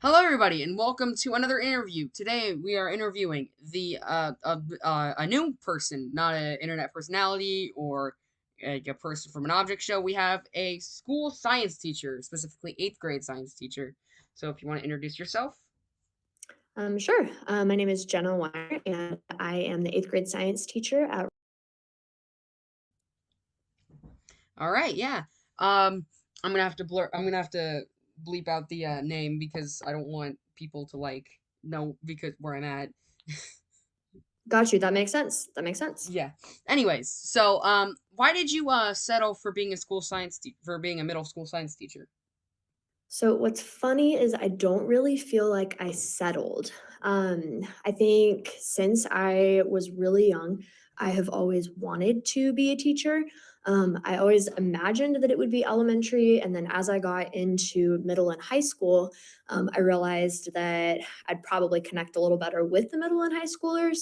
Hello, everybody, and welcome to another interview. Today, we are interviewing a new person, not an internet personality or a person from an object show. We have a school science teacher, specifically eighth grade science teacher. So, if you want to introduce yourself. Sure. My name is Jenna Weiner, and I am the eighth grade science teacher at. All right, yeah. Um, I'm gonna have to blur. I'm gonna have to bleep out the name because I don't want people to know because where I'm at. Got you. That makes sense. That makes sense. Yeah. Anyways, so why did you settle for being for being a middle school science teacher? So what's funny is I don't really feel like I settled. I think since I was really young, I have always wanted to be a teacher. I always imagined that it would be elementary, and then as I got into middle and high school, I realized that I'd probably connect a little better with the middle and high schoolers.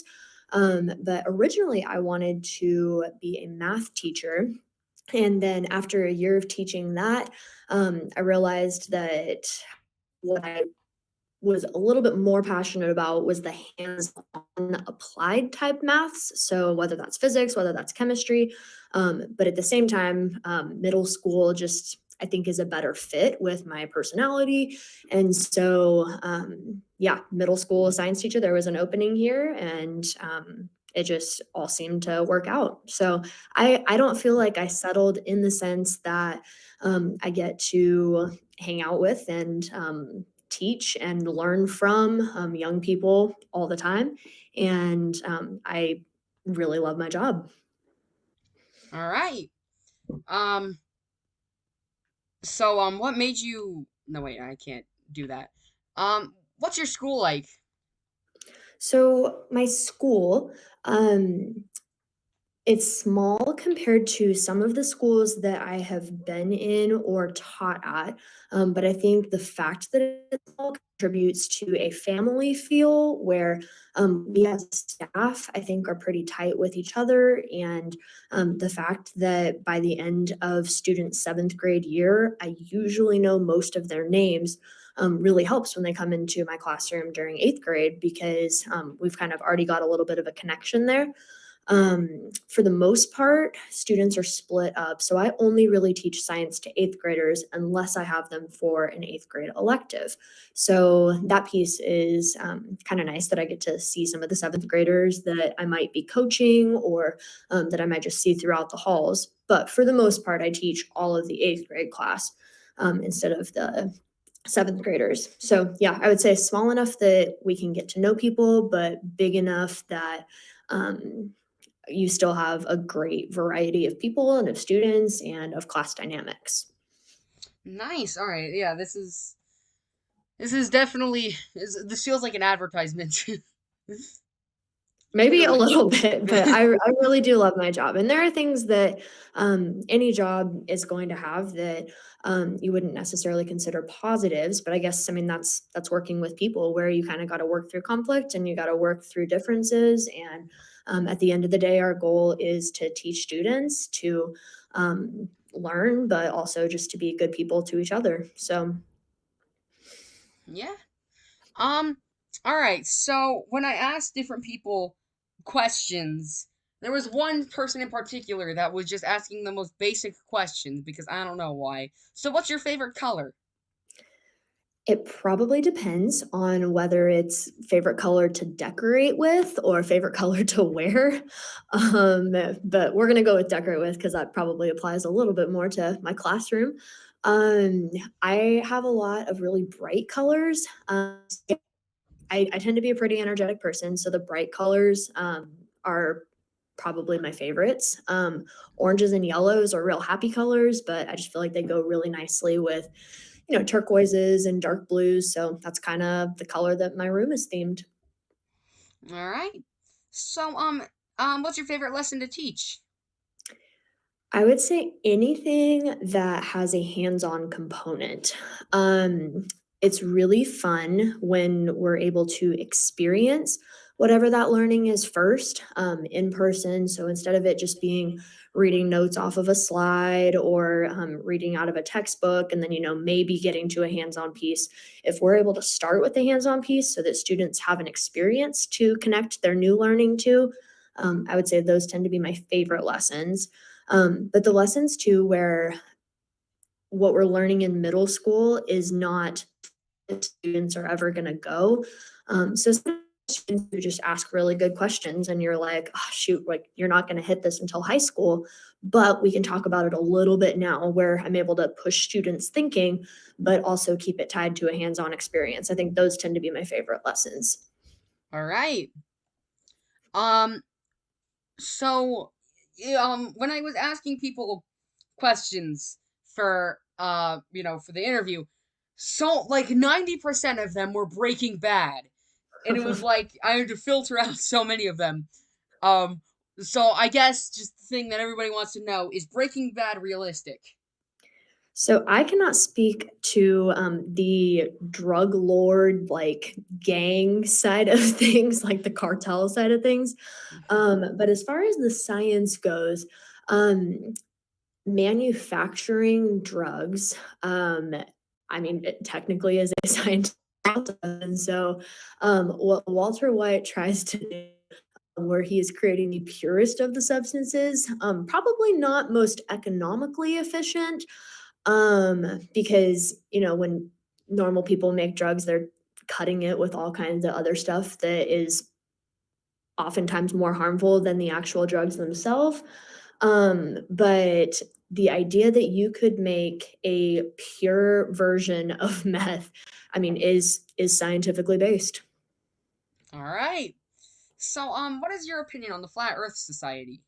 But originally, I wanted to be a math teacher, and then after a year of teaching that, I realized that what I was a little bit more passionate about was the hands-on applied type maths. So whether that's physics, whether that's chemistry, but at the same time, middle school just I think is a better fit with my personality. And so, yeah, middle school science teacher, there was an opening here, and it just all seemed to work out. So I don't feel like I settled in the sense that I get to hang out with and teach and learn from young people all the time. And I really love my job. All right. Um. What made you? No, wait, I can't do that. What's your school like? So, my school, um, it's small compared to some of the schools that I have been in or taught at, but I think the fact that it's small contributes to a family feel where we as staff, I think, are pretty tight with each other. And the fact that by the end of students' seventh grade year, I usually know most of their names. Really helps when they come into my classroom during eighth grade because we've kind of already got a little bit of a connection there. For the most part, students are split up. So I only really teach science to eighth graders unless I have them for an eighth grade elective. So that piece is kind of nice that I get to see some of the seventh graders that I might be coaching or that I might just see throughout the halls. But for the most part, I teach all of the eighth grade class instead of the seventh graders. So yeah, I would say small enough that we can get to know people, but big enough that you still have a great variety of people and of students and of class dynamics. Nice. All right. Yeah. This is definitely this feels like an advertisement. Maybe a Really. little bit, but I really do love my job, and there are things that, any job is going to have that, you wouldn't necessarily consider positives, but I guess, I mean, that's working with people where you kinda gotta work through conflict and you gotta work through differences, and, at the end of the day, our goal is to teach students to, learn, but also just to be good people to each other, so. Yeah. Um, all right. So when I asked different people questions, there was one person in particular that was just asking the most basic questions because I don't know why. So what's your favorite color? It probably depends on whether it's favorite color to decorate with or favorite color to wear. But we're gonna go with decorate with because that probably applies a little bit more to my classroom. Um, I have a lot of really bright colors. Yeah, I tend to be a pretty energetic person, so the bright colors are probably my favorites. Oranges and yellows are real happy colors, but I just feel like they go really nicely with turquoises and dark blues. So that's kind of the color that my room is themed. All right. So what's your favorite lesson to teach? I would say anything that has a hands-on component. It's really fun when we're able to experience whatever that learning is first, in person. So instead of it just being reading notes off of a slide or reading out of a textbook and then, maybe getting to a hands on piece, if we're able to start with the hands on piece so that students have an experience to connect their new learning to, I would say those tend to be my favorite lessons. But the lessons too, where what we're learning in middle school is not if students are ever going to go. So some students who just ask really good questions, and you're like, oh, shoot, like you're not going to hit this until high school, but we can talk about it a little bit now, where I'm able to push students' thinking, but also keep it tied to a hands-on experience. I think those tend to be my favorite lessons. All right. Um, so, when I was asking people questions for, for the interview, so like 90% of them were Breaking Bad. And it was like I had to filter out so many of them. Um, so I guess just the thing that everybody wants to know is Breaking Bad realistic? So I cannot speak to the drug lord, like gang side of things, like the cartel side of things. But as far as the science goes, um, manufacturing drugs, I mean, it technically is a scientific process. And so, what Walter White tries to do, where he is creating the purest of the substances, probably not most economically efficient, because, when normal people make drugs, they're cutting it with all kinds of other stuff that is oftentimes more harmful than the actual drugs themselves. But the idea that you could make a pure version of meth, I mean, is scientifically based. All right. So, what is your opinion on the Flat Earth Society?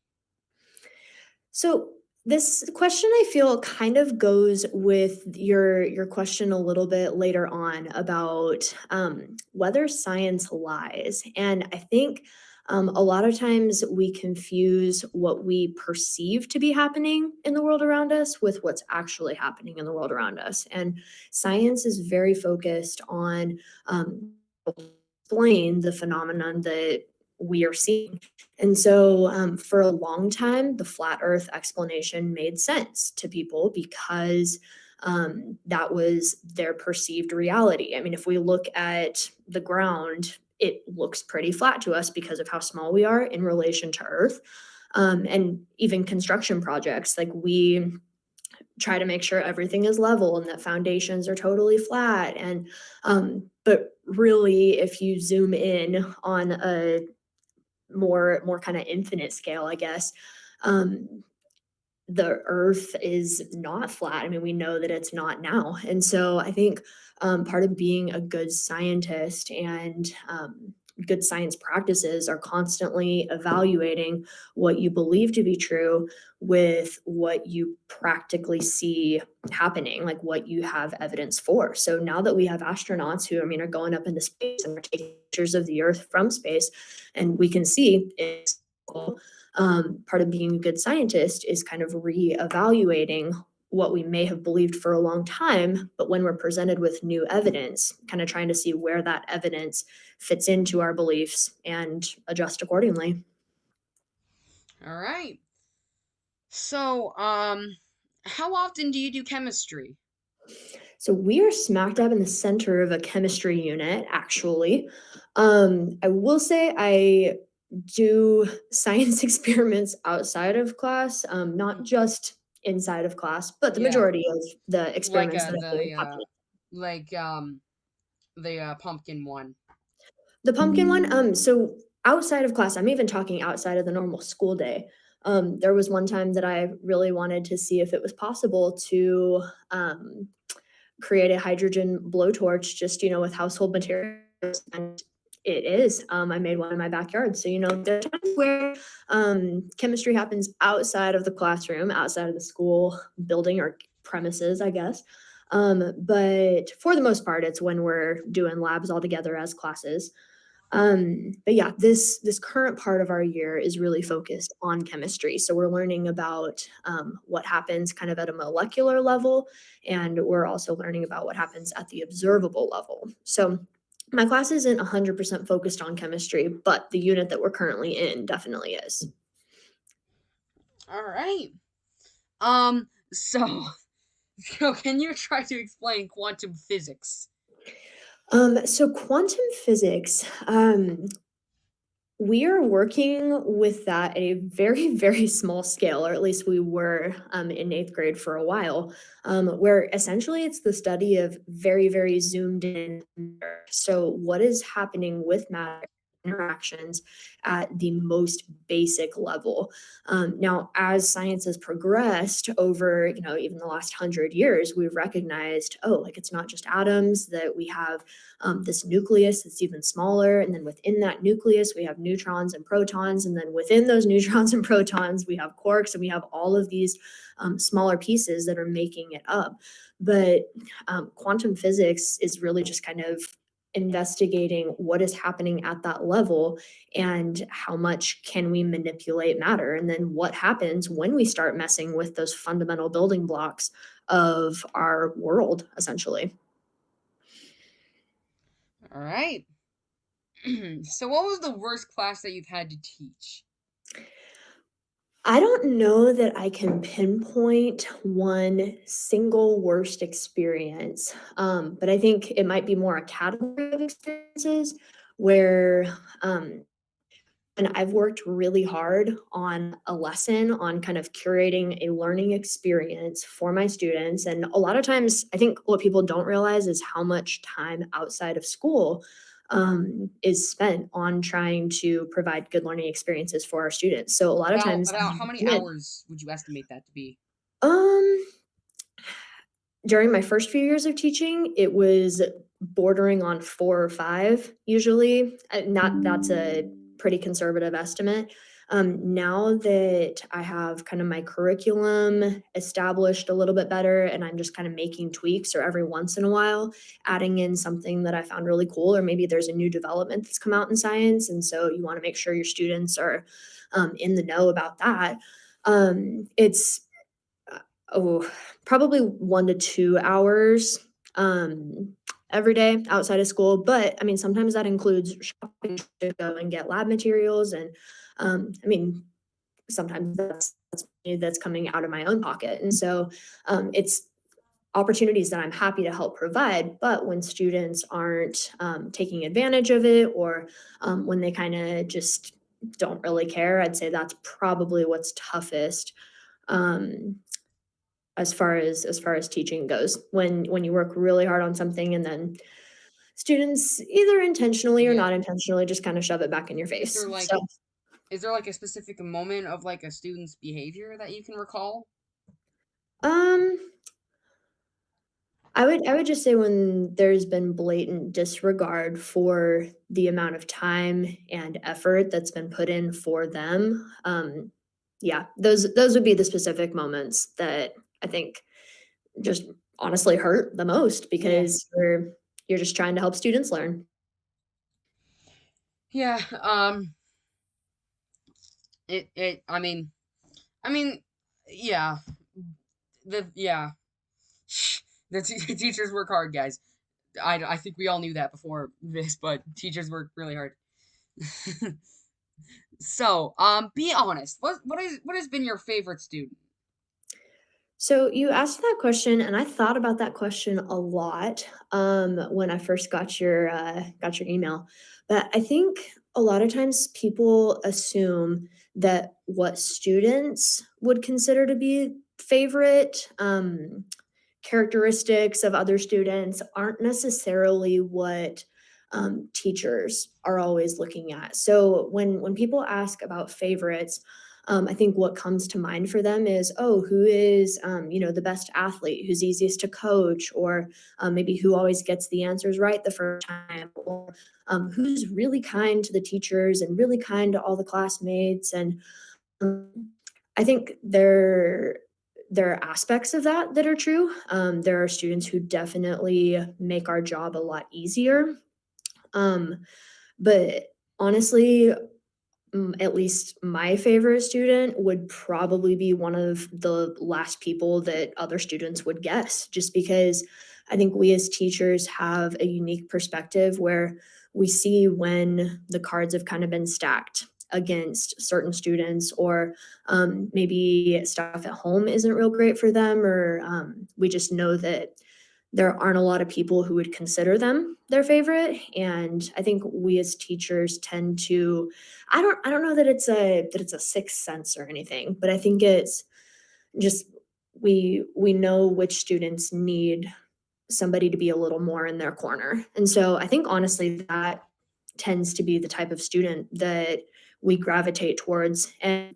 So this question I feel kind of goes with your question a little bit later on about whether science lies, and I think a lot of times we confuse what we perceive to be happening in the world around us with what's actually happening in the world around us, and science is very focused on explain the phenomenon that we are seeing. And so, for a long time, the flat Earth explanation made sense to people because that was their perceived reality. I mean, if we look at the ground, it looks pretty flat to us because of how small we are in relation to Earth. And even construction projects, like we try to make sure everything is level and that foundations are totally flat. And but really, if you zoom in on a more kind of infinite scale, I guess, um, the earth is not flat. I mean, we know that it's not now. And so I think part of being a good scientist and good science practices are constantly evaluating what you believe to be true with what you practically see happening, like what you have evidence for. So now that we have astronauts who, I mean, are going up into space and are taking pictures of the earth from space, and we can see it's cool. Part of being a good scientist is kind of reevaluating what we may have believed for a long time, but when we're presented with new evidence, kind of trying to see where that evidence fits into our beliefs and adjust accordingly. All right. So, how often do you do chemistry? So we are smack dab in the center of a chemistry unit, actually. I will say I do science experiments outside of class, not Mm, just inside of class, but the yeah, majority of the like experiments that I do happen. like the pumpkin one. The pumpkin one, so outside of class, I'm even talking outside of the normal school day. There was one time that I really wanted to see if it was possible to create a hydrogen blowtorch just, with household materials. And it is. I made one in my backyard. So, there are times where chemistry happens outside of the classroom, outside of the school building or premises, I guess. But for the most part, it's when we're doing labs all together as classes. But yeah, this current part of our year is really focused on chemistry. So we're learning about what happens kind of at a molecular level, and we're also learning about what happens at the observable level. So My class isn't 100% focused on chemistry, but the unit that we're currently in definitely is. All right. So, so can you try to explain quantum physics? So quantum physics, we are working with that at a very, very small scale, or at least we were in eighth grade for a while, where essentially it's the study of very, very zoomed in. So, what is happening with matter interactions at the most basic level? Now, as science has progressed over, even the last 100 years, we've recognized, oh, like it's not just atoms, that we have this nucleus that's even smaller. And then within that nucleus, we have neutrons and protons. And then within those neutrons and protons, we have quarks and we have all of these smaller pieces that are making it up. But quantum physics is really just kind of investigating what is happening at that level and how much can we manipulate matter, and then what happens when we start messing with those fundamental building blocks of our world, essentially. All right. So, what was the worst class that you've had to teach? I don't know that I can pinpoint one single worst experience, but I think it might be more a category of experiences where, and I've worked really hard on a lesson on kind of curating a learning experience for my students. And a lot of times, I think what people don't realize is how much time outside of school is spent on trying to provide good learning experiences for our students. So a lot of times, About how many hours would you estimate that to be? um, during my first few years of teaching, it was bordering on 4 or 5 usually, not that's a pretty conservative estimate. Now that I have kind of my curriculum established a little bit better and I'm just kind of making tweaks or every once in a while adding in something that I found really cool, or maybe there's a new development that's come out in science, and so you wanna make sure your students are, in the know about that. It's uh, oh, probably 1 to 2 hours, every day outside of school, but, I mean, sometimes that includes shopping to go and get lab materials, and, I mean, sometimes that's money that's coming out of my own pocket, and so, it's opportunities that I'm happy to help provide, but when students aren't, taking advantage of it, or, when they kinda just don't really care, I'd say that's probably what's toughest, um, as far as teaching goes, when you work really hard on something and then students either intentionally or Yeah. not intentionally just kind of shove it back in your Is face. there So, a specific moment of like a student's behavior that you can recall? um, I would just say when there's been blatant disregard for the amount of time and effort that's been put in for them. Yeah, those would be the specific moments that I think just honestly hurt the most, Yeah. because you're just trying to help students learn. Yeah. It. I mean, yeah. Yeah. Teachers work hard, guys. I think we all knew that before this, but teachers work really hard. So, be honest. What has been your favorite student? So you asked that question, and I thought about that question a lot when I first got your email. But I think a lot of times people assume that what students would consider to be favorite characteristics of other students aren't necessarily what teachers are always looking at. So when people ask about favorites, I think what comes to mind for them is, oh, who is the best athlete, who's easiest to coach, or maybe who always gets the answers right the first time, or who's really kind to the teachers and really kind to all the classmates. And I think there are aspects of that that are true. There are students who definitely make our job a lot easier. Um, but honestly, at least my favorite student would probably be one of the last people that other students would guess, just because I think we as teachers have a unique perspective where we see when the cards have kind of been stacked against certain students, or maybe stuff at home isn't real great for them, or we just know that there aren't a lot of people who would consider them their favorite. And I think we as teachers tend to, I don't know that it's a sixth sense or anything, but I think it's just we know which students need somebody to be a little more in their corner. And so I think honestly that tends to be the type of student that we gravitate towards, and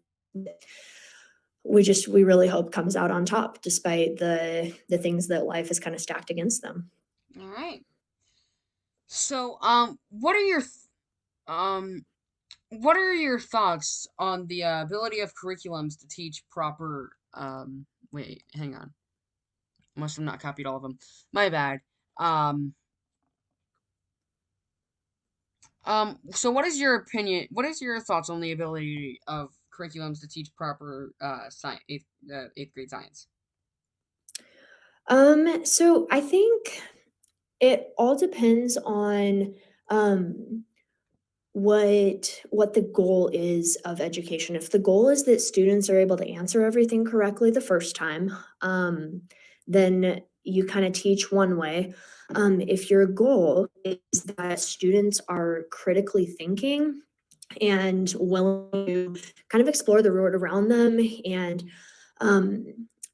we really hope comes out on top despite the things that life has kind of stacked against them. All right. So, what are your um what are your thoughts on the ability of curriculums to teach proper wait, hang on. Must have not copied all of them. My bad. Um so what is your opinion? What is your thoughts on the ability of curriculums to teach proper science, eighth grade science? So I think it all depends on um what the goal is of education. If the goal is that students are able to answer everything correctly the first time, then you kind of teach one way. If your goal is that students are critically thinking and willing to kind of explore the world around them, and um,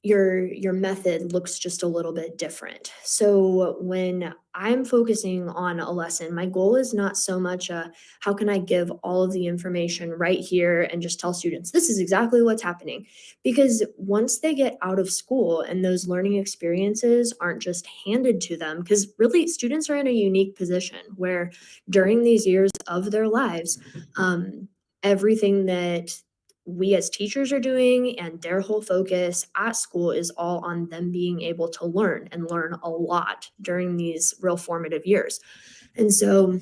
your method looks just a little bit different. So when I'm focusing on a lesson, my goal is not so much how can I give all of the information right here and just tell students this is exactly what's happening. Because once they get out of school and those learning experiences aren't just handed to them, because really students are in a unique position where during these years of their lives, um, everything that we as teachers are doing and their whole focus at school is all on them being able to learn and learn a lot during these real formative years. And so,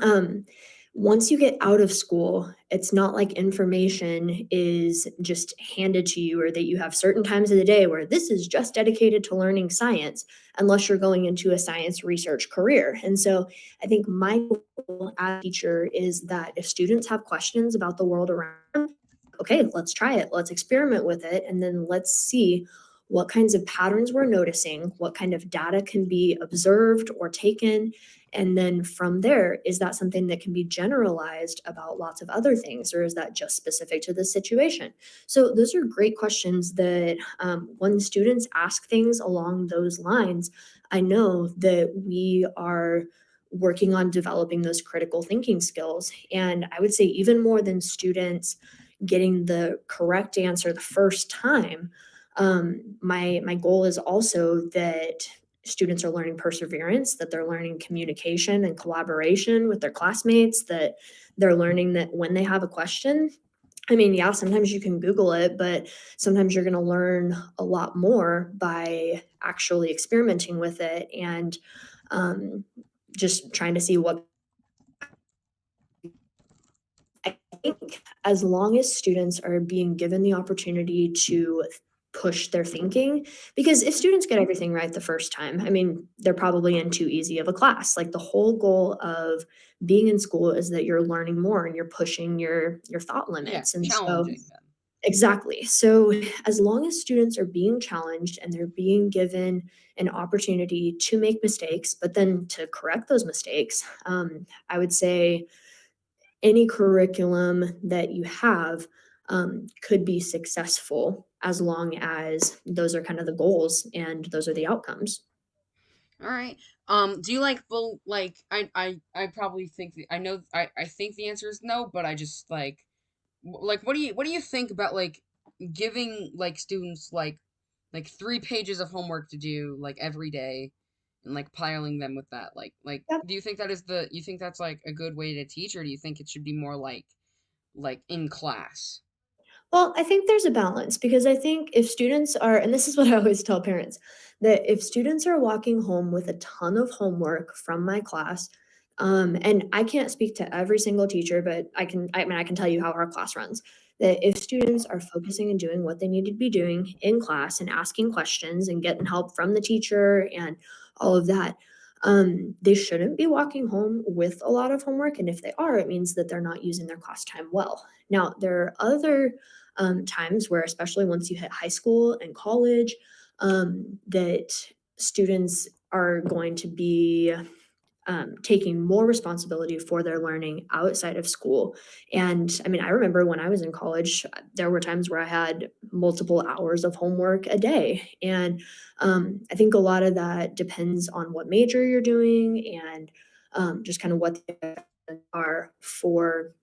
um, once you get out of school, it's not like information is just handed to you, or that you have certain times of the day where this is just dedicated to learning science, unless you're going into a science research career. And so I think my goal as a teacher is that if students have questions about the world around them, okay, let's try it, let's experiment with it, and then let's see what kinds of patterns we're noticing, what kind of data can be observed or taken, and then from there, is that something that can be generalized about lots of other things, or is that just specific to this situation? So, those are great questions that when students ask things along those lines, I know that we are working on developing those critical thinking skills. And I would say, even more than students getting the correct answer the first time, my goal is also that students are learning perseverance, that they're learning communication and collaboration with their classmates, that they're learning that when they have a question, I mean, yeah, sometimes you can Google it, but sometimes you're going to learn a lot more by actually experimenting with it, and um, just trying to see what. I think as long as students are being given the opportunity to push their thinking, because if students get everything right the first time, I mean, they're probably in too easy of a class. Like, the whole goal of being in school is that you're learning more and you're pushing your thought Yeah, limits. And so challenging them. exactly. So as long as students are being challenged and they're being given an opportunity to make mistakes, but then to correct those mistakes, I would say any curriculum that you have could be successful as long as those are kind of the goals and those are the outcomes. All right. Do you like well like I probably think I know I think the answer is no, but I just like what do you think about like giving like students like 3 pages of homework to do like every day and like piling them with that like Yeah. do you think that is the you think that's like a good way to teach, or do you think it should be more like in class? Well, I think there's a balance, because I think if students are, and this is what I always tell parents, that if students are walking home with a ton of homework from my class, and I can't speak to every single teacher, but I mean, I can tell you how our class runs. That if students are focusing and doing what they need to be doing in class and asking questions and getting help from the teacher and all of that. They shouldn't be walking home with a lot of homework, and if they are, it means that they're not using their class time well. Now, there are other times where, especially once you hit high school and college, that students are going to be taking more responsibility for their learning outside of school. And I mean, I remember when I was in college, there were times where I had multiple hours of homework a day. And I think a lot of that depends on what major you're doing and just kind of what they are for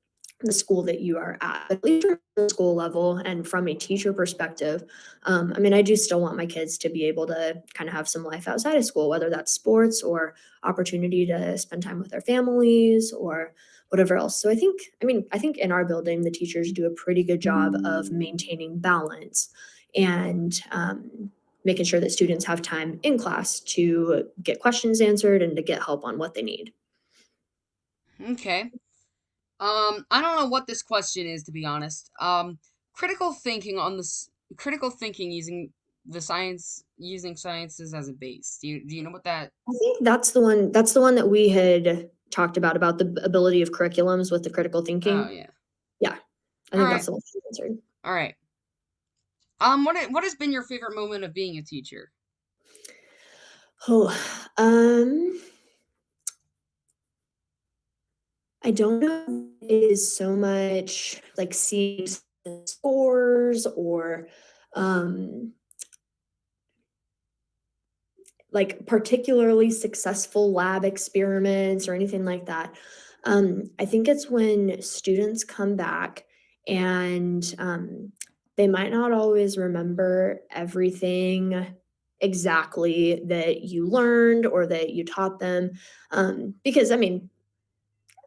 the school that you are at least from the school level and from a teacher perspective. I mean, I do still want my kids to be able to kind of have some life outside of school, whether that's sports or opportunity to spend time with their families or whatever else. So I think in our building, the teachers do a pretty good job of maintaining balance and making sure that students have time in class to get questions answered and to get help on what they need. Okay. I don't know what this question is, to be honest. Critical thinking on this critical thinking using sciences as a base. Do you know what that? I think that's the one that we had talked about the ability of curriculums with the critical Oh thinking. yeah. Yeah, I All think that's right. the one she answered. All right. What has been your favorite moment of being a teacher? Oh, um, I don't know if it is so much like seeing scores or, um, like particularly successful lab experiments or anything like that. I think it's when students come back and they might not always remember everything exactly that you learned or that you taught them. Because I mean,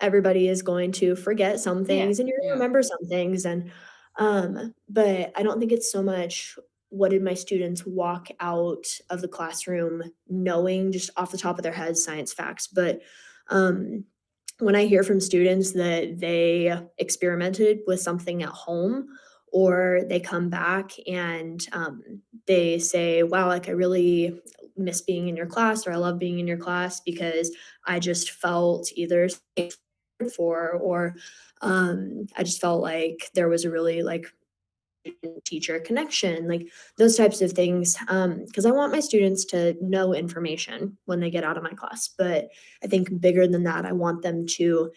everybody is going to forget some Yeah. things and you're gonna Yeah. remember some things and but I don't think it's so much what did my students walk out of the classroom knowing just off the top of their heads science facts, but um when I hear from students that they experimented with something at home or they come back and they say, wow, like I really miss being in your class or I love being in your class because I just felt either safe for or I just felt like there was a really like teacher connection, like those types of things. Because I want my students to know information when they get out of my class. But I think bigger than that, I want them to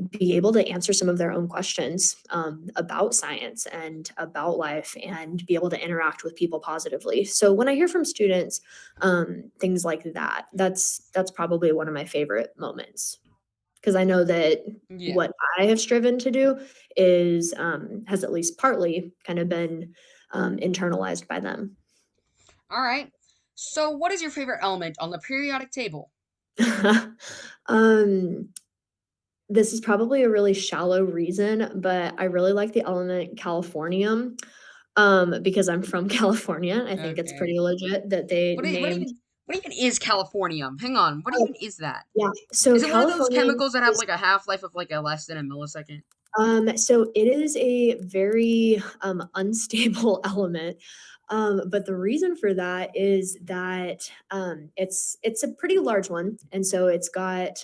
be able to answer some of their own questions about science and about life and be able to interact with people positively. So when I hear from students things like that, that's probably one of my favorite moments because I know that Yeah. what I have striven to do is has at least partly kind of been internalized by them. All right. So, what is your favorite element on the periodic table? um, this is probably a really shallow reason, but I really like the element californium because I'm from California. I think it's Okay. pretty legit that they named. What even is californium? Hang on. What Oh, even is that? yeah, so Is it one of those californium chemicals that have is like a half-life of like a less than a millisecond? So it is a very unstable element. But the reason for that is that it's a pretty large one, and so it's got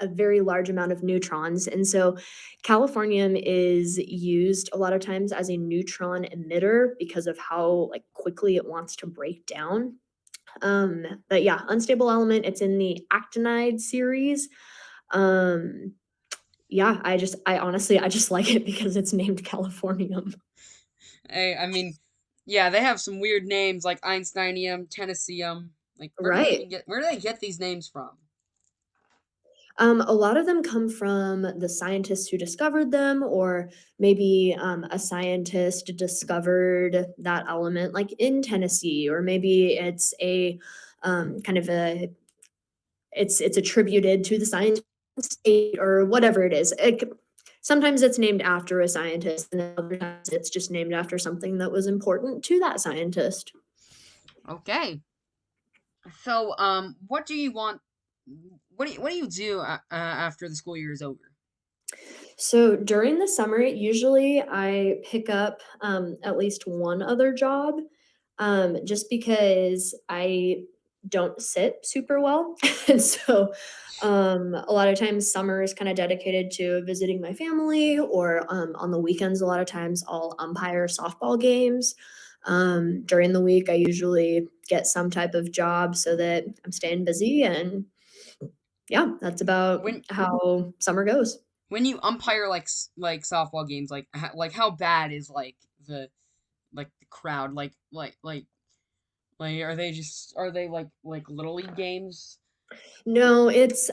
a very large amount of neutrons, and so californium is used a lot of times as a neutron emitter because of how like quickly it wants to break down. But yeah, unstable element. It's in the actinide series. Um, yeah, I honestly I just like it because it's named Californium. I mean, yeah, they have some weird names like Einsteinium, Tennesseum. Like, Right. where do they get these names from? A lot of them come from the scientists who discovered them, or maybe a scientist discovered that element, like in Tennessee, or maybe it's a kind of a it's attributed to the science state or whatever it is. Sometimes it's named after a scientist, and other times it's just named after something that was important to that scientist. Okay. So, what do you want? What do you do after the school year is over? So during the summer, usually I pick up at least one other job just because I don't sit super well. And so, a lot of times summer is kind of dedicated to visiting my family, or on the weekends, a lot of times I'll umpire softball games. During the week, I usually get some type of job so that I'm staying busy. And yeah, that's about When how summer goes. when you umpire like softball games, like how bad is like the crowd? Like are they like little league games? No, it's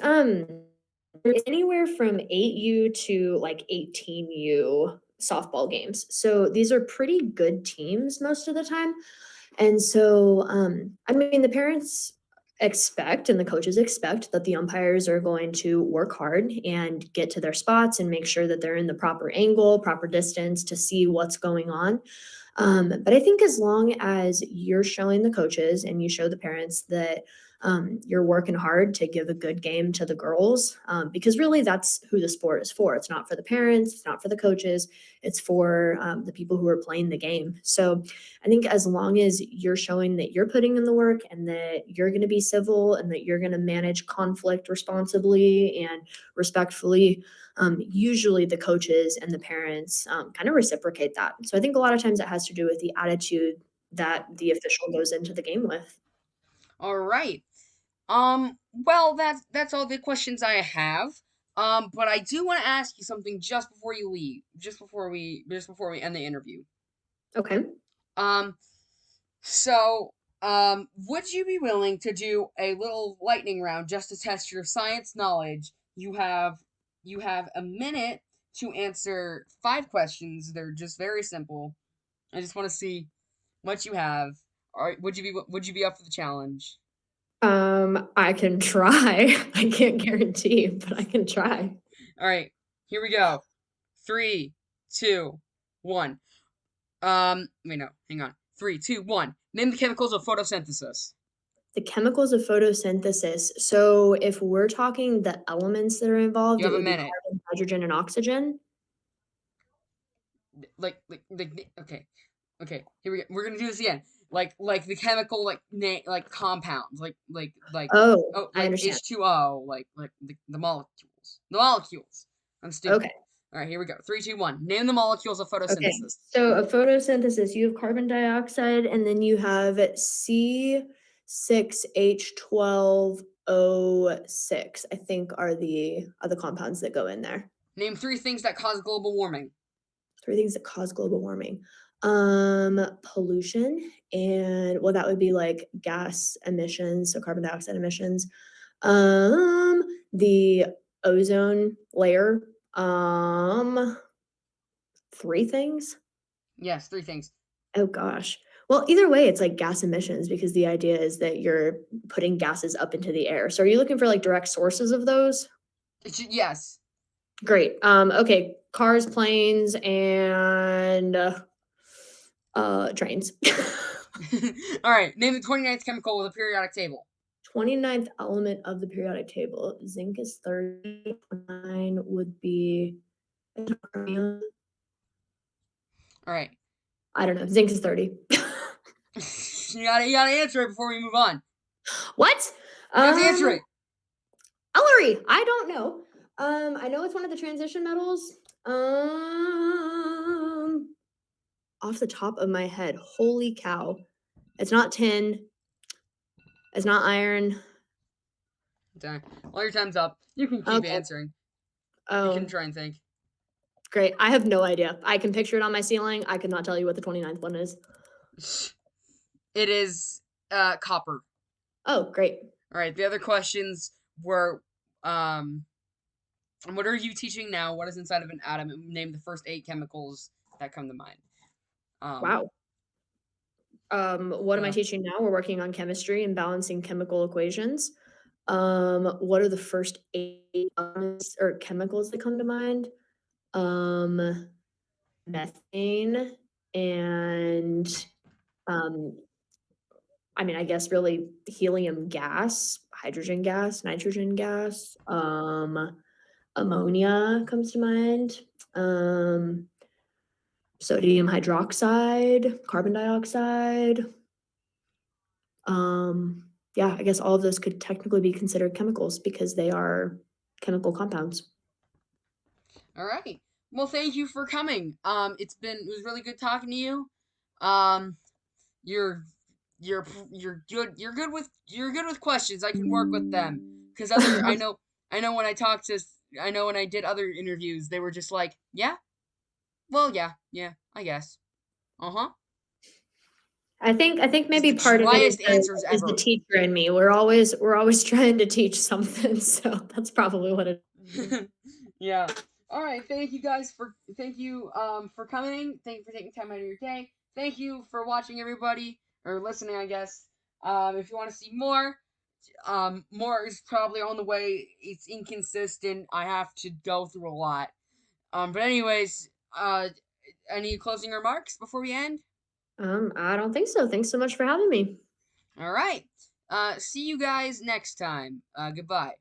anywhere from 8U to like 18U softball games. So these are pretty good teams most of the time. And so, I mean, the parents expect and the coaches expect that the umpires are going to work hard and get to their spots and make sure that they're in the proper angle, proper distance to see what's going on. But I think as long as you're showing the coaches and you show the parents that you're working hard to give a good game to the girls, because really that's who the sport is for. It's not for the parents, it's not for the coaches, it's for the people who are playing the game. So I think as long as you're showing that you're putting in the work and that you're going to be civil and that you're going to manage conflict responsibly and respectfully, usually the coaches and the parents kind of reciprocate that. So I think a lot of times it has to do with the attitude that the official goes into the game with. All right. Well, that's all the questions I have. But I do want to ask you something just before you leave, just before we end the interview. Okay. Um, would you be willing to do a little lightning round just to test your science knowledge? You have a minute to answer 5 questions. They're just very simple. I just want to see what you have. All right, would you be up for the challenge? I can try. I can't guarantee, but I can try. All right, here we go. Three, two, one. Wait, no, hang on. Three, two, one. Name the chemicals of photosynthesis. The chemicals of photosynthesis. So if we're talking the elements that are involved, You it have a would be minute. carbon, hydrogen, and oxygen. Okay, okay. Here we go. We're gonna do this again. Like the chemical like compounds Oh, I like understand. H2O like the molecules I'm stupid. Okay. All right, here we go. Three, two, one. Name the molecules of Okay. photosynthesis. So a photosynthesis, you have carbon dioxide and then you have C6H12O6, I think are the compounds that go in there. Name 3 things that cause global warming. Three things that cause global warming. Pollution, and well, that would be like gas emissions, so carbon dioxide emissions. The ozone layer. Three things. Yes, 3 things. Oh gosh. Well, either way, it's like gas emissions because the idea is that you're putting gases up into the air. So are you looking for like direct sources of those? Yes. Great. Okay, cars, planes, and trains. All right. Name the 29th chemical of the periodic table. 29th element of the periodic table. Zinc is 30. 9 would be chromium. All right. I don't know. Zinc is 30. You gotta answer it before we move on. What? You have to answer Um, it. Ellery. I don't know. I know it's one of the transition metals. Um, Off the top of my head, holy cow. It's not tin. It's not iron. Dang. Well, your time's up. You can keep Okay. answering. You can Oh, try and think. great. I have no idea. I can picture it on my ceiling. I could not tell you what the 29th one is. It is copper. Oh, great. All right. The other questions were what are you teaching now? What is inside of an atom? And name the first 8 chemicals that come to mind. Um, Wow. What am I so teaching now? We're working on chemistry and balancing chemical equations. What are the first 8 elements or chemicals that come to mind? Um, Methane and, um, I mean, I guess really helium gas, hydrogen gas, nitrogen gas, ammonia comes to mind, um, sodium hydroxide, carbon dioxide, um yeah, I guess all of those could technically be considered chemicals because they are chemical compounds. All right. Well, thank you for coming. It was really good talking to you. Um, you're you're good with questions. I can work with them because other I know when I talked to I know when I did other interviews they were just like, yeah, well, yeah, I guess. Uh huh. I think Just maybe the part of it driest answers is the ever. teacher in me. We're always trying to teach something, so that's probably what it is. Yeah. All right. Thank you for coming. Thank you for taking time out of your day. Thank you for watching, everybody, or listening, I guess. If you want to see more, more is probably on the way. It's inconsistent. I have to go through a lot. But anyways, any closing remarks before we end? I don't think so. Thanks so much for having me. All right. See you guys next time. Goodbye.